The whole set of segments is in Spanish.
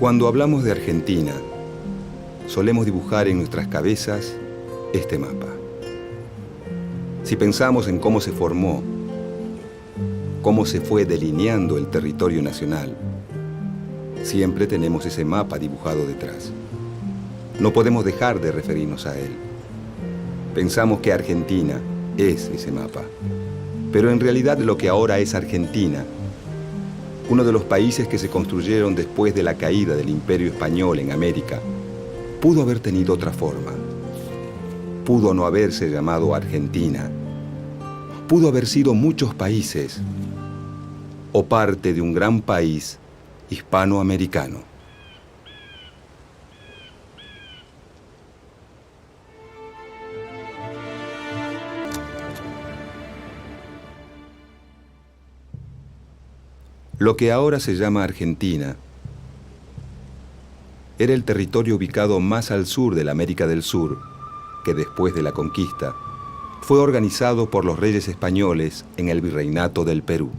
Cuando hablamos de Argentina, solemos dibujar en nuestras cabezas este mapa. Si pensamos en cómo se formó, cómo se fue delineando el territorio nacional, siempre tenemos ese mapa dibujado detrás. No podemos dejar de referirnos a él. Pensamos que Argentina es ese mapa, pero en realidad lo que ahora es Argentina, uno de los países que se construyeron después de la caída del Imperio Español en América, pudo haber tenido otra forma. Pudo no haberse llamado Argentina. Pudo haber sido muchos países o parte de un gran país hispanoamericano. Lo que ahora se llama Argentina era el territorio ubicado más al sur de la América del Sur, que después de la conquista fue organizado por los reyes españoles en el Virreinato del Perú.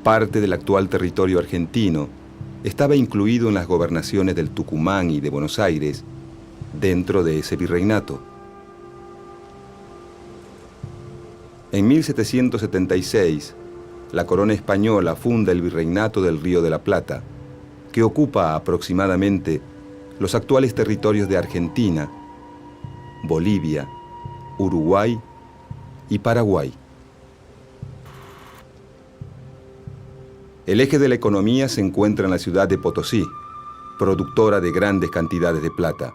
Parte del actual territorio argentino estaba incluido en las gobernaciones del Tucumán y de Buenos Aires dentro de ese virreinato. En 1776, la corona española funda el Virreinato del Río de la Plata, que ocupa aproximadamente los actuales territorios de Argentina, Bolivia, Uruguay y Paraguay. El eje de la economía se encuentra en la ciudad de Potosí, productora de grandes cantidades de plata.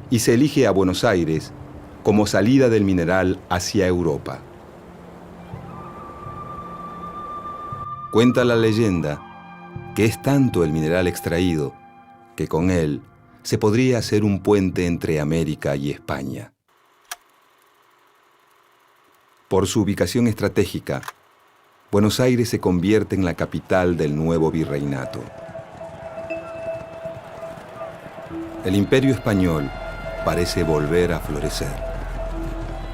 Y se elige a Buenos Aires como salida del mineral hacia Europa. Cuenta la leyenda que es tanto el mineral extraído que con él se podría hacer un puente entre América y España. Por su ubicación estratégica, Buenos Aires se convierte en la capital del nuevo virreinato. El Imperio Español parece volver a florecer,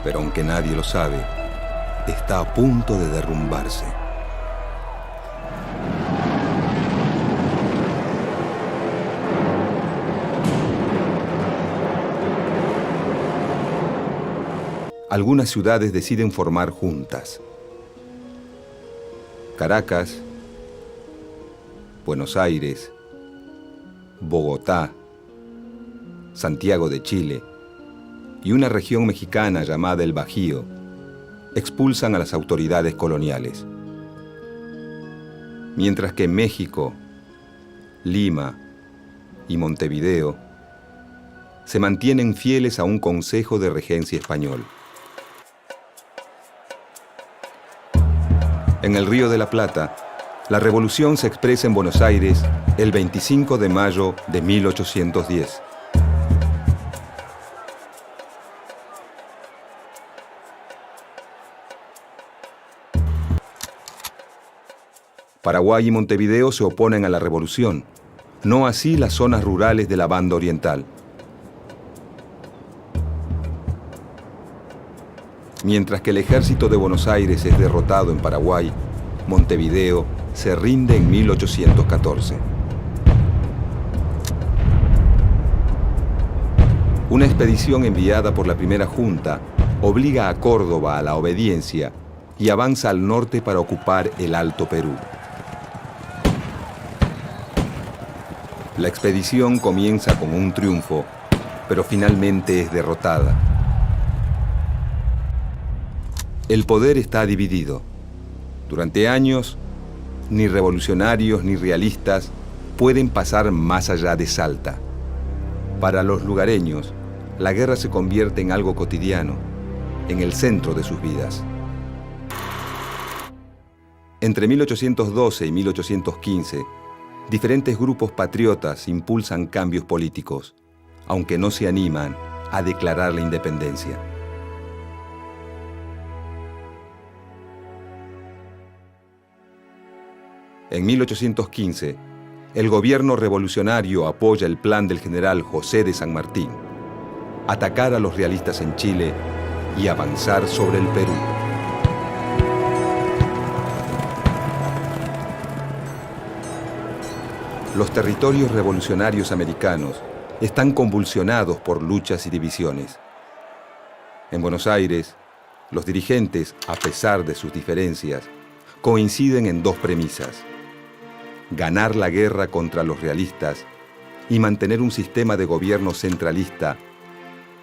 pero aunque nadie lo sabe, está a punto de derrumbarse. Algunas ciudades deciden formar juntas. Caracas, Buenos Aires, Bogotá, Santiago de Chile y una región mexicana llamada el Bajío expulsan a las autoridades coloniales. Mientras que México, Lima y Montevideo se mantienen fieles a un consejo de regencia español. En el Río de la Plata, la revolución se expresa en Buenos Aires el 25 de mayo de 1810. Paraguay y Montevideo se oponen a la revolución, no así las zonas rurales de la banda oriental. Mientras que el ejército de Buenos Aires es derrotado en Paraguay, Montevideo se rinde en 1814. Una expedición enviada por la primera junta obliga a Córdoba a la obediencia y avanza al norte para ocupar el Alto Perú. La expedición comienza con un triunfo, pero finalmente es derrotada. El poder está dividido. Durante años, ni revolucionarios ni realistas pueden pasar más allá de Salta. Para los lugareños, la guerra se convierte en algo cotidiano, en el centro de sus vidas. Entre 1812 y 1815, diferentes grupos patriotas impulsan cambios políticos, aunque no se animan a declarar la independencia. En 1815, el gobierno revolucionario apoya el plan del general José de San Martín. atacar a los realistas en Chile y avanzar sobre el Perú. Los territorios revolucionarios americanos están convulsionados por luchas y divisiones. En Buenos Aires, los dirigentes, a pesar de sus diferencias, coinciden en dos premisas: ganar la guerra contra los realistas y mantener un sistema de gobierno centralista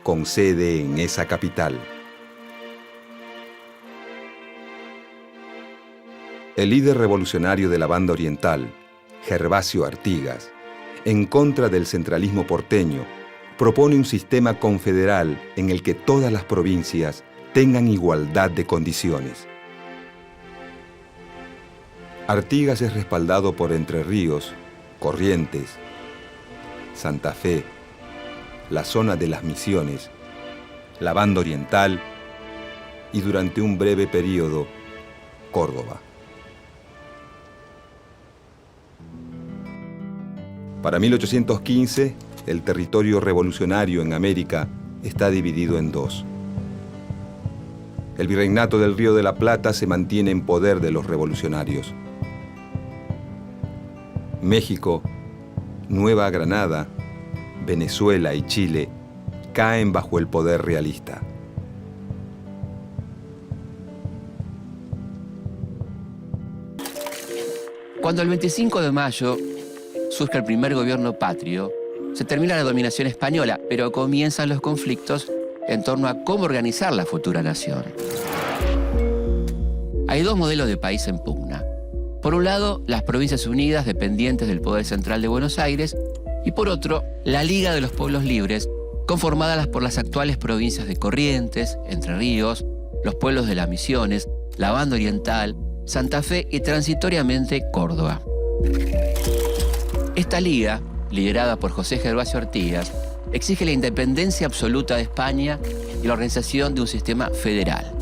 con sede en esa capital. El líder revolucionario de la Banda Oriental, Gervasio Artigas, en contra del centralismo porteño, propone un sistema confederal en el que todas las provincias tengan igualdad de condiciones. Artigas es respaldado por Entre Ríos, Corrientes, Santa Fe, la zona de las Misiones, la Banda Oriental y, durante un breve periodo, Córdoba. Para 1815, el territorio revolucionario en América está dividido en dos. El virreinato del Río de la Plata se mantiene en poder de los revolucionarios. México, Nueva Granada, Venezuela y Chile caen bajo el poder realista. Cuando el 25 de mayo surge el primer gobierno patrio, se termina la dominación española, pero comienzan los conflictos en torno a cómo organizar la futura nación. Hay dos modelos de país en pugna. Por un lado, las Provincias Unidas, dependientes del Poder Central de Buenos Aires, y por otro, la Liga de los Pueblos Libres, conformada por las actuales provincias de Corrientes, Entre Ríos, los pueblos de las Misiones, la Banda Oriental, Santa Fe y transitoriamente Córdoba. Esta liga, liderada por José Gervasio Artigas, exige la independencia absoluta de España y la organización de un sistema federal,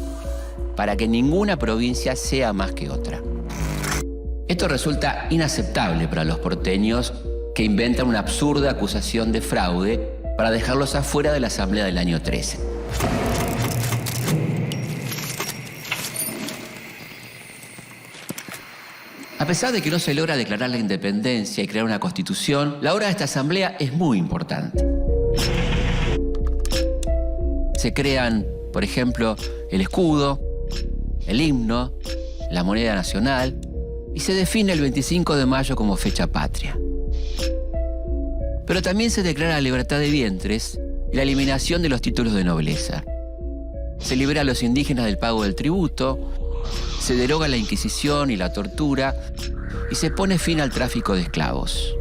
para que ninguna provincia sea más que otra. Esto resulta inaceptable para los porteños, que inventan una absurda acusación de fraude para dejarlos afuera de la Asamblea del año 13. A pesar de que no se logra declarar la independencia y crear una constitución, la obra de esta asamblea es muy importante. Se crean, por ejemplo, el escudo, el himno, la moneda nacional, y se define el 25 de mayo como fecha patria. Pero también se declara la libertad de vientres y la eliminación de los títulos de nobleza. Se libera a los indígenas del pago del tributo, se deroga la Inquisición y la tortura y se pone fin al tráfico de esclavos.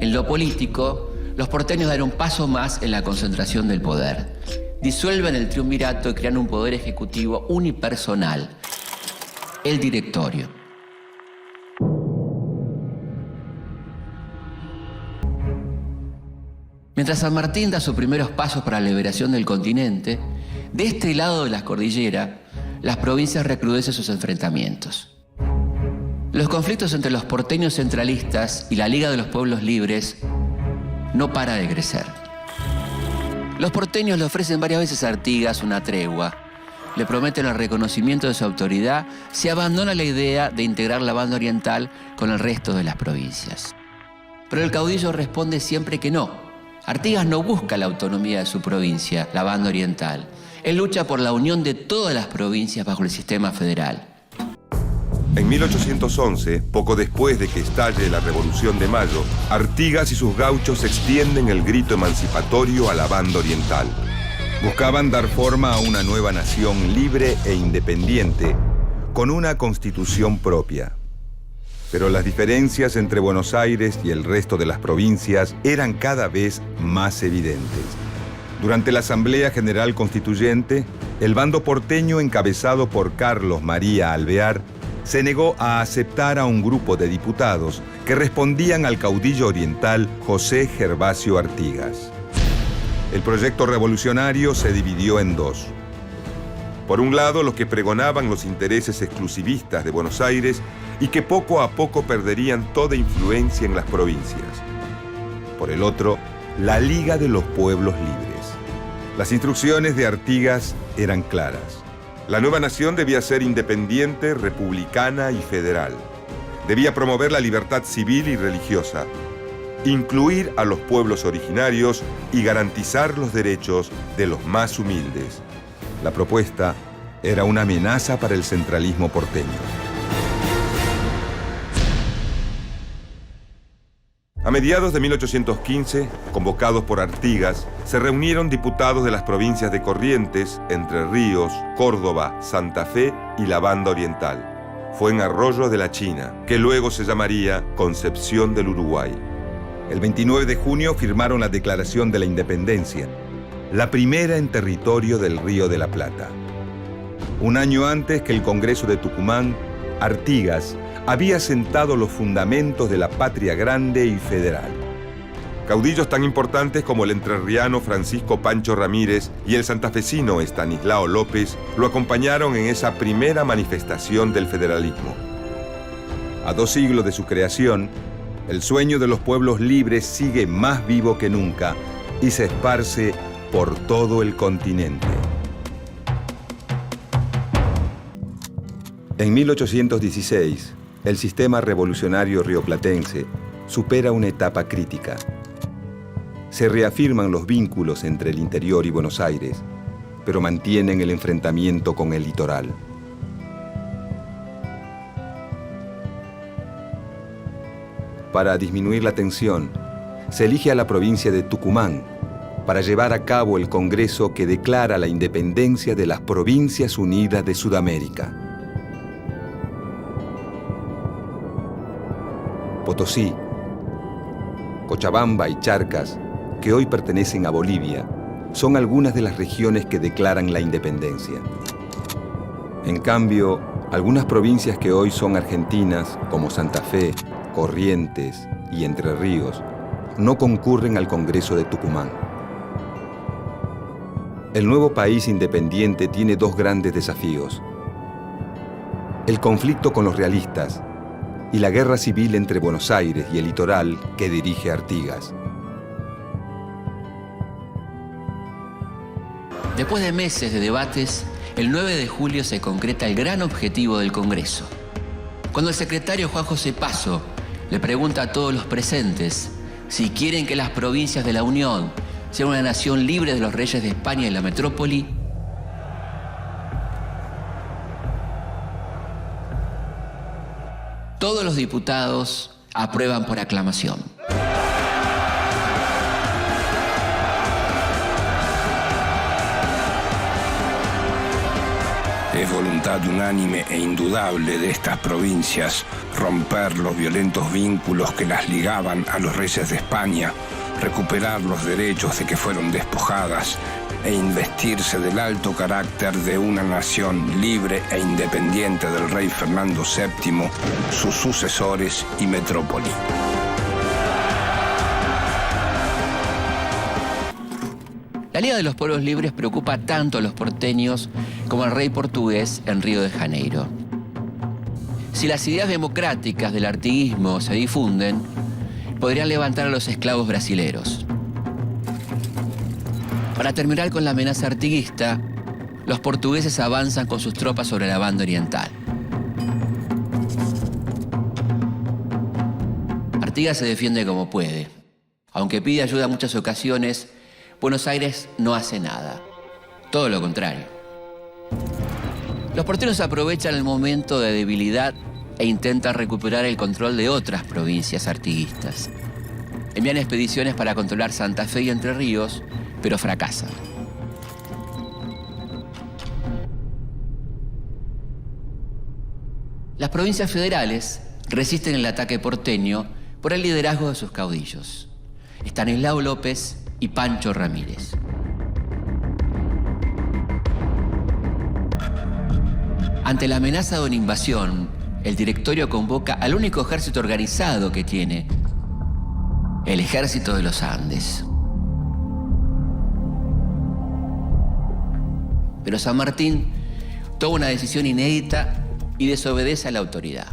En lo político, los porteños dan un paso más en la concentración del poder. Disuelven el triunvirato y crean un poder ejecutivo unipersonal, el directorio. Mientras San Martín da sus primeros pasos para la liberación del continente, de este lado de las cordilleras, las provincias recrudecen sus enfrentamientos. Los conflictos entre los porteños centralistas y la Liga de los Pueblos Libres no para de crecer. Los porteños le ofrecen varias veces a Artigas una tregua. Le prometen el reconocimiento de su autoridad si abandona la idea de integrar la Banda Oriental con el resto de las provincias. Pero el caudillo responde siempre que no. Artigas no busca la autonomía de su provincia, la Banda Oriental. Él lucha por la unión de todas las provincias bajo el sistema federal. En 1811, poco después de que estalle la Revolución de Mayo, Artigas y sus gauchos extienden el grito emancipatorio a la Banda Oriental. Buscaban dar forma a una nueva nación libre e independiente, con una constitución propia. Pero las diferencias entre Buenos Aires y el resto de las provincias eran cada vez más evidentes. Durante la Asamblea General Constituyente, el bando porteño, encabezado por Carlos María Alvear, se negó a aceptar a un grupo de diputados que respondían al caudillo oriental José Gervasio Artigas. El proyecto revolucionario se dividió en dos. Por un lado, los que pregonaban los intereses exclusivistas de Buenos Aires y que poco a poco perderían toda influencia en las provincias. Por el otro, la Liga de los Pueblos Libres. Las instrucciones de Artigas eran claras. La nueva nación debía ser independiente, republicana y federal. Debía promover la libertad civil y religiosa, incluir a los pueblos originarios y garantizar los derechos de los más humildes. La propuesta era una amenaza para el centralismo porteño. A mediados de 1815, convocados por Artigas, se reunieron diputados de las provincias de Corrientes, Entre Ríos, Córdoba, Santa Fe y la Banda Oriental. Fue en Arroyo de la China, que luego se llamaría Concepción del Uruguay. El 29 de junio firmaron la Declaración de la Independencia, la primera en territorio del Río de la Plata. Un año antes que el Congreso de Tucumán, Artigas había sentado los fundamentos de la patria grande y federal. Caudillos tan importantes como el entrerriano Francisco Pancho Ramírez y el santafesino Estanislao López lo acompañaron en esa primera manifestación del federalismo. A 2 siglos de su creación, el sueño de los pueblos libres sigue más vivo que nunca y se esparce por todo el continente. En 1816, el sistema revolucionario rioplatense supera una etapa crítica. Se reafirman los vínculos entre el interior y Buenos Aires, pero mantienen el enfrentamiento con el litoral. Para disminuir la tensión, se elige a la provincia de Tucumán para llevar a cabo el Congreso que declara la independencia de las Provincias Unidas de Sudamérica. Potosí, Cochabamba y Charcas, que hoy pertenecen a Bolivia, son algunas de las regiones que declaran la independencia. En cambio, algunas provincias que hoy son argentinas, como Santa Fe, Corrientes y Entre Ríos, no concurren al Congreso de Tucumán. El nuevo país independiente tiene 2 grandes desafíos: el conflicto con los realistas y la guerra civil entre Buenos Aires y el litoral que dirige Artigas. Después de meses de debates, el 9 de julio se concreta el gran objetivo del Congreso. Cuando el secretario Juan José Paso le pregunta a todos los presentes si quieren que las provincias de la Unión sean una nación libre de los reyes de España y la metrópoli, todos los diputados aprueban por aclamación. Es voluntad unánime e indudable de estas provincias romper los violentos vínculos que las ligaban a los reyes de España, recuperar los derechos de que fueron despojadas e investirse del alto carácter de una nación libre e independiente del rey Fernando VII, sus sucesores y metrópoli. La Liga de los Pueblos Libres preocupa tanto a los porteños como al rey portugués en Río de Janeiro. Si las ideas democráticas del artiguismo se difunden, podrían levantar a los esclavos brasileros. Para terminar con la amenaza artiguista, los portugueses avanzan con sus tropas sobre la Banda Oriental. Artigas se defiende como puede. Aunque pide ayuda en muchas ocasiones, Buenos Aires no hace nada. Todo lo contrario. Los porteños aprovechan el momento de debilidad e intentan recuperar el control de otras provincias artiguistas. Envían expediciones para controlar Santa Fe y Entre Ríos, pero fracasan. Las provincias federales resisten el ataque porteño por el liderazgo de sus caudillos, Estanislao López y Pancho Ramírez. Ante la amenaza de una invasión, el directorio convoca al único ejército organizado que tiene, el Ejército de los Andes. Pero San Martín toma una decisión inédita y desobedece a la autoridad.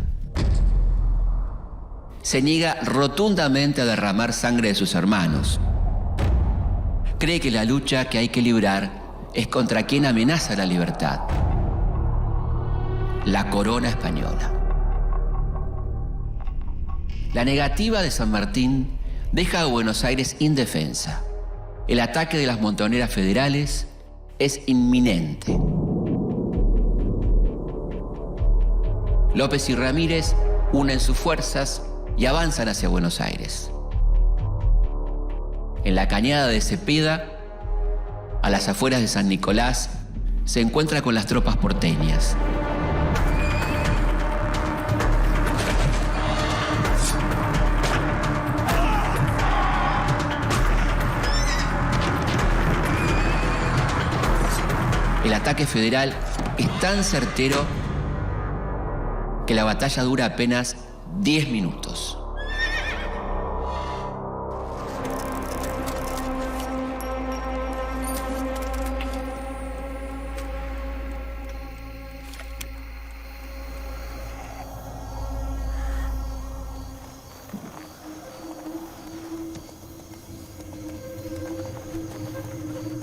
Se niega rotundamente a derramar sangre de sus hermanos cree que la lucha que hay que librar es contra quien amenaza la libertad: la corona española. La negativa de San Martín deja a Buenos Aires indefensa. El ataque de las montoneras federales es inminente. López y Ramírez unen sus fuerzas y avanzan hacia Buenos Aires. En la cañada de Cepeda, a las afueras de San Nicolás, se encuentra con las tropas porteñas. El ataque federal es tan certero que la batalla dura apenas 10 minutos.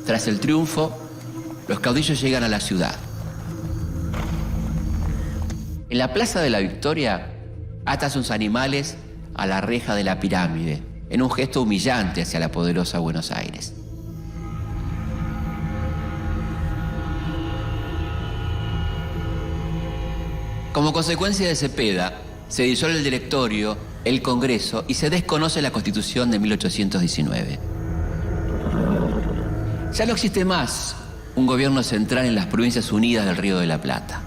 Tras el triunfo, los caudillos llegan a la ciudad. En la Plaza de la Victoria, ata sus animales a la reja de la pirámide, en un gesto humillante hacia la poderosa Buenos Aires. Como consecuencia de Cepeda, se disuelve el directorio, el Congreso y se desconoce la Constitución de 1819. Ya no existe más un gobierno central en las Provincias Unidas del Río de la Plata.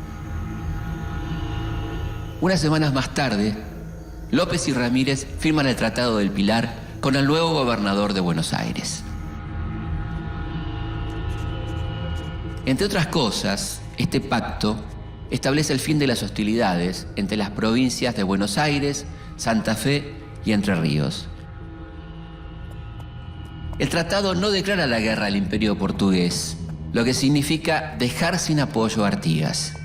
Unas semanas más tarde, López y Ramírez firman el Tratado del Pilar con el nuevo gobernador de Buenos Aires. Entre otras cosas, este pacto establece el fin de las hostilidades entre las provincias de Buenos Aires, Santa Fe y Entre Ríos. El tratado no declara la guerra al Imperio portugués, lo que significa dejar sin apoyo a Artigas.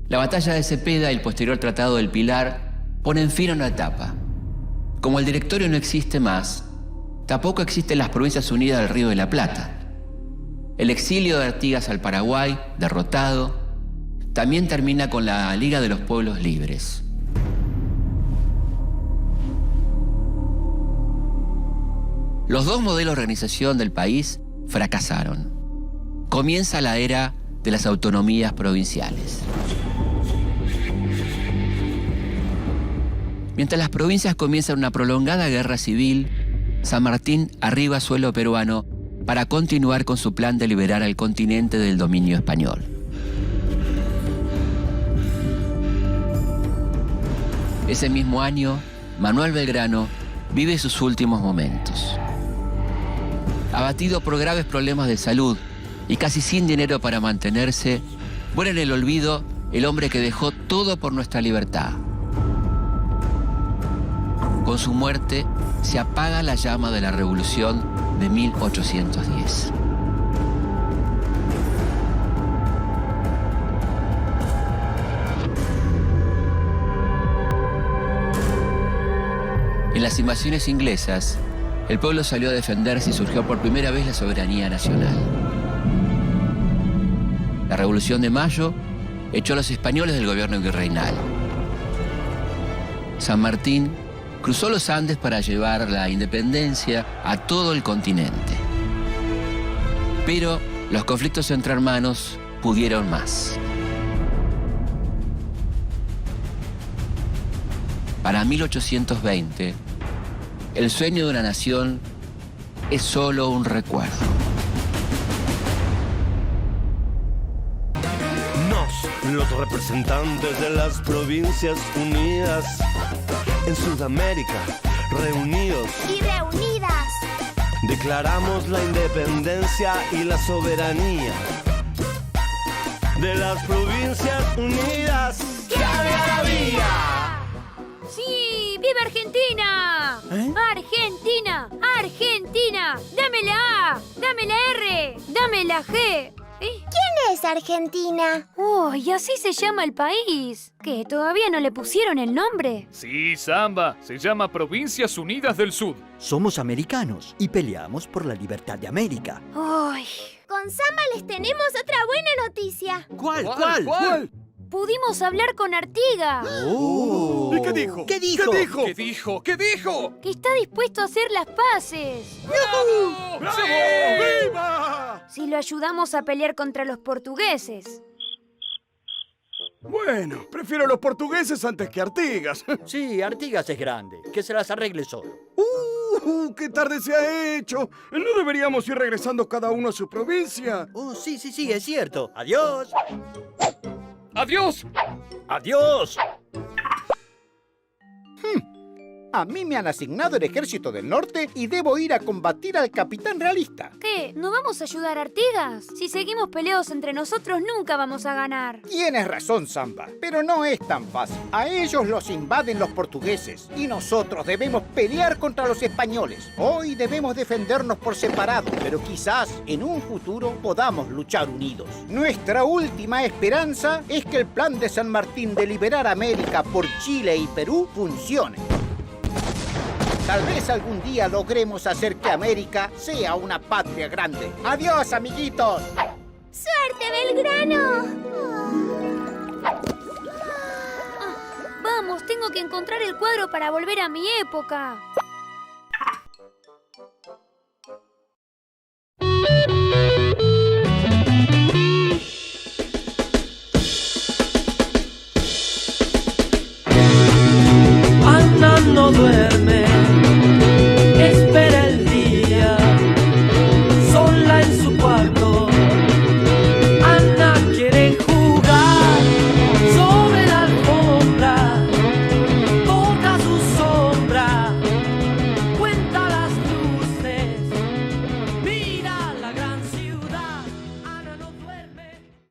La batalla de Cepeda y el posterior Tratado del Pilar ponen fin a una etapa. Como el directorio no existe más, tampoco existen las Provincias Unidas del Río de la Plata. El exilio de Artigas al Paraguay, derrotado, también termina con la Liga de los Pueblos Libres. Los dos modelos de organización del país fracasaron. Comienza la era de las autonomías provinciales. Mientras las provincias comienzan una prolongada guerra civil, San Martín arriba suelo peruano para continuar con su plan de liberar al continente del dominio español. Ese mismo año, Manuel Belgrano vive sus últimos momentos. Abatido por graves problemas de salud y casi sin dinero para mantenerse, muere en el olvido el hombre que dejó todo por nuestra libertad. Con su muerte, se apaga la llama de la Revolución de 1810. En las invasiones inglesas, el pueblo salió a defenderse y surgió por primera vez la soberanía nacional. La Revolución de Mayo echó a los españoles del gobierno virreinal. San Martín cruzó los Andes para llevar la independencia a todo el continente. Pero los conflictos entre hermanos pudieron más. Para 1820, el sueño de una nación es solo un recuerdo. Los representantes de las Provincias Unidas en Sudamérica, reunidos y reunidas, declaramos la independencia y la soberanía de las Provincias Unidas. ¡Que había! ¡Sí! ¡Viva Argentina! ¡Argentina! ¡Argentina! ¡Dame la A! ¡Dame la R! ¡Dame la G! ¿Quién es Argentina? ¡Oh, y así se llama el país! ¿Qué, todavía no le pusieron el nombre? Sí, Samba, se llama Provincias Unidas del Sud. Somos americanos y peleamos por la libertad de América. ¡Ay! Con Samba les tenemos otra buena noticia. ¿Cuál? Pudimos hablar con Artigas, Oh. ¿Y qué dijo? ¿Qué dijo? ¿Qué dijo? ¿Qué dijo? que está dispuesto a hacer las paces ¡Bravo! ¡Viva! si lo ayudamos a pelear contra los portugueses. Bueno, prefiero los portugueses antes que Artigas. Sí, Artigas es grande. Que se las arregle solo. ¡Qué tarde se ha hecho! ¿No deberíamos ir regresando cada uno a su provincia? Oh, sí, es cierto. Adiós. ¡Adiós! Adiós. A mí me han asignado el ejército del norte y debo ir a combatir al capitán realista. ¿Qué? ¿No vamos a ayudar a Artigas? Si seguimos peleados entre nosotros, nunca vamos a ganar. Tienes razón, Samba, pero no es tan fácil. A ellos los invaden los portugueses y nosotros debemos pelear contra los españoles. Hoy debemos defendernos por separado, pero quizás en un futuro podamos luchar unidos. Nuestra última esperanza es que el plan de San Martín de liberar América por Chile y Perú funcione. Tal vez algún día logremos hacer que América sea una patria grande. ¡Adiós, amiguitos! ¡Suerte, Belgrano! Vamos, tengo que encontrar el cuadro para volver a mi época.